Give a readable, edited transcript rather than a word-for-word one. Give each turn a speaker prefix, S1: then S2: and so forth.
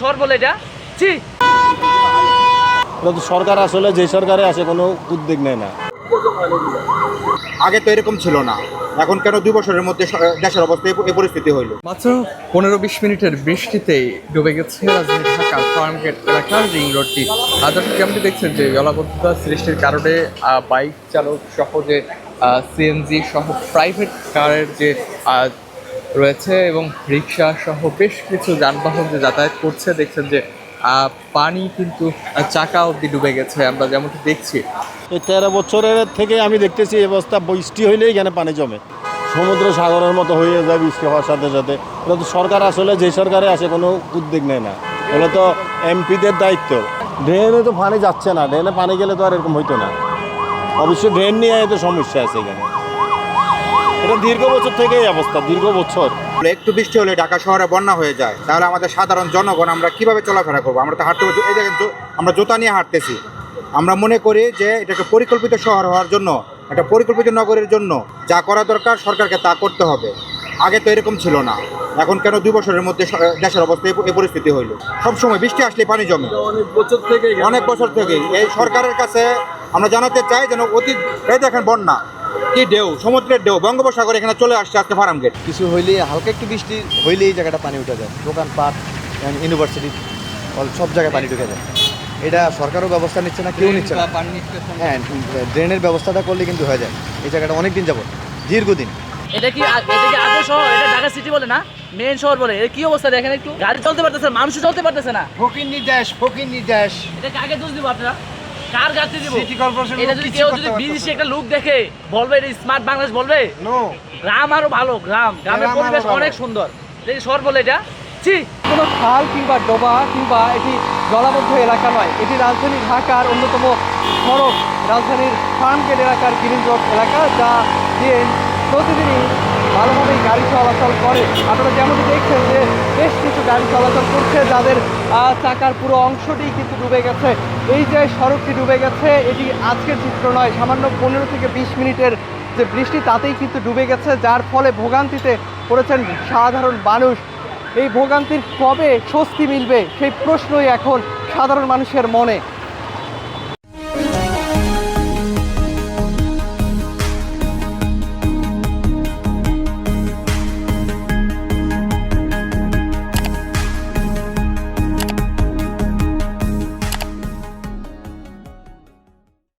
S1: শহর বলে এটা ছি।
S2: সরকার আসলে যে সরকারে আসে কোনো উদ্যোগ নেয় না।
S3: আগে তো এরকম ছিল না, এখন কেন 2 বছরের মধ্যে দেশের অবস্থা এই পরিস্থিতি হইল?
S4: মাত্র 15-20 মিনিটের বৃষ্টিতেই ডুবে গেছে রাজধানী ঢাকার ফার্মগেট এলাকার রিং রোডটি। দর্শক যেমনটি দেখছেন যে জলাবদ্ধতা সৃষ্টির কারণে বাইক চালক সহ যে সিএনজি সহ প্রাইভেট কারের যে রয়েছে এবং রিক্সা সহ বেশ কিছু যানবাহন যে যাতায়াত করছে, দেখছেন যে পানি কিন্তু চাকা অবধি ডুবে গেছে। আমরা যেমনটি দেখছি
S2: এই 13 বছরের থেকে আমি দেখতেছি এই অবস্থা, বৃষ্টি হইলেই এখানে পানি জমে, সমুদ্র সাগরের মতো হয়ে যায় বৃষ্টি হওয়ার সাথে সাথে। এটা তো সরকার আসলে যে সরকারে আসে কোনো উদ্যোগ নেয় না, এগুলো তো এমপিদের দায়িত্ব। ড্রেনে তো পানি যাচ্ছে না, ড্রেনে পানি গেলে তো আর এরকম হইতো না। অবশ্যই ড্রেন নিয়ে এত সমস্যা আছে এখানে, এটা দীর্ঘ বছর থেকেই অবস্থা, দীর্ঘ বছর।
S3: একটু বৃষ্টি হলে ঢাকা শহরে বন্যা হয়ে যায়, তাহলে আমাদের সাধারণ জনগণ আমরা কিভাবে চলাফেরা করবো? আমরা তো হাঁটতে, এই জায়গায় আমরা জুতা নিয়ে হাঁটতেছি। আমরা মনে করি যে এটাকে পরিকল্পিত শহর হওয়ার জন্য, একটা পরিকল্পিত নগরের জন্য যা করা দরকার সরকারকে তা করতে হবে। আগে তো এরকম ছিল না, এখন কেন 2 বছরের মধ্যে দেশের অবস্থা এই পরিস্থিতি হইল? সবসময় বৃষ্টি আসলে পানি জমে, অনেক বছর থেকে এই সরকারের কাছে আমরা জানাতে চাই যেন অতীত, এই দেখেন বন্যা কি ঢেউ, সমুদ্রের ঢেউ, বঙ্গোপসাগর এখানে চলে আসছে আজকে ফার্মগেট।
S5: কিছু হইলেই, হালকা একটু বৃষ্টি হইলেই জায়গাটা পানি উঠে যায়, দোকানপাট, ইউনিভার্সিটি, সব জায়গায় পানি ঢুকে যায়। এটা সরকারও ব্যবস্থা নিচ্ছে না, কেউ নিচ্ছে না। হ্যাঁ, ড্রেনের ব্যবস্থাটা করলে কিন্তু হয়ে যায়। এই জায়গাটা অনেক দিন যাবত, দীর্ঘদিন।
S1: এটা কি আদৌ শহর? এটা ঢাকা সিটি বলে না, মেইন শহর বলে। এর কি অবস্থা দেখেন একটু, গাড়ি চলতে পারতেছে, মানুষ চলতে পারতেছে না।
S5: ফকিন্নি দেশ।
S1: এটা কাকে দোষ দিব আপনারা? কার গাড়ি দিব? এটা যদি কেউ যদি বিদেশি একটা লুক দেখে বলবে এটা স্মার্ট বাংলাদেশ বলবে? গ্রাম আরো ভালো, গ্রামের পরিবেশ অনেক সুন্দর। এটা শহর বলে এটা ছি।
S4: কোনো খাল কিংবা ডোবা কিংবা এটি জলাবদ্ধ এলাকা নয়, এটি রাজধানী ঢাকার অন্যতম সড়ক, রাজধানীর ফার্মগেট এলাকার গ্রিন রোড এলাকা, যা দিয়ে প্রতিদিনই ভালোভাবেই গাড়ি চলাচল করে। আপনারা যেমনটি দেখছেন যে বেশ কিছু গাড়ি চলাচল করছে, যাদের চাকার পুরো অংশটি কিন্তু ডুবে গেছে। এই যে সড়কটি ডুবে গেছে, এটি আজকের চিত্র নয়, সামান্য 15 থেকে 20 মিনিটের যে বৃষ্টি তাতেই কিন্তু ডুবে গেছে, যার ফলে ভোগান্তিতে পড়েছেন সাধারণ মানুষ। এই ভোগান্তির কবে স্বস্তি মিলবে সেই প্রশ্নই এখন সাধারণ মানুষের মনে।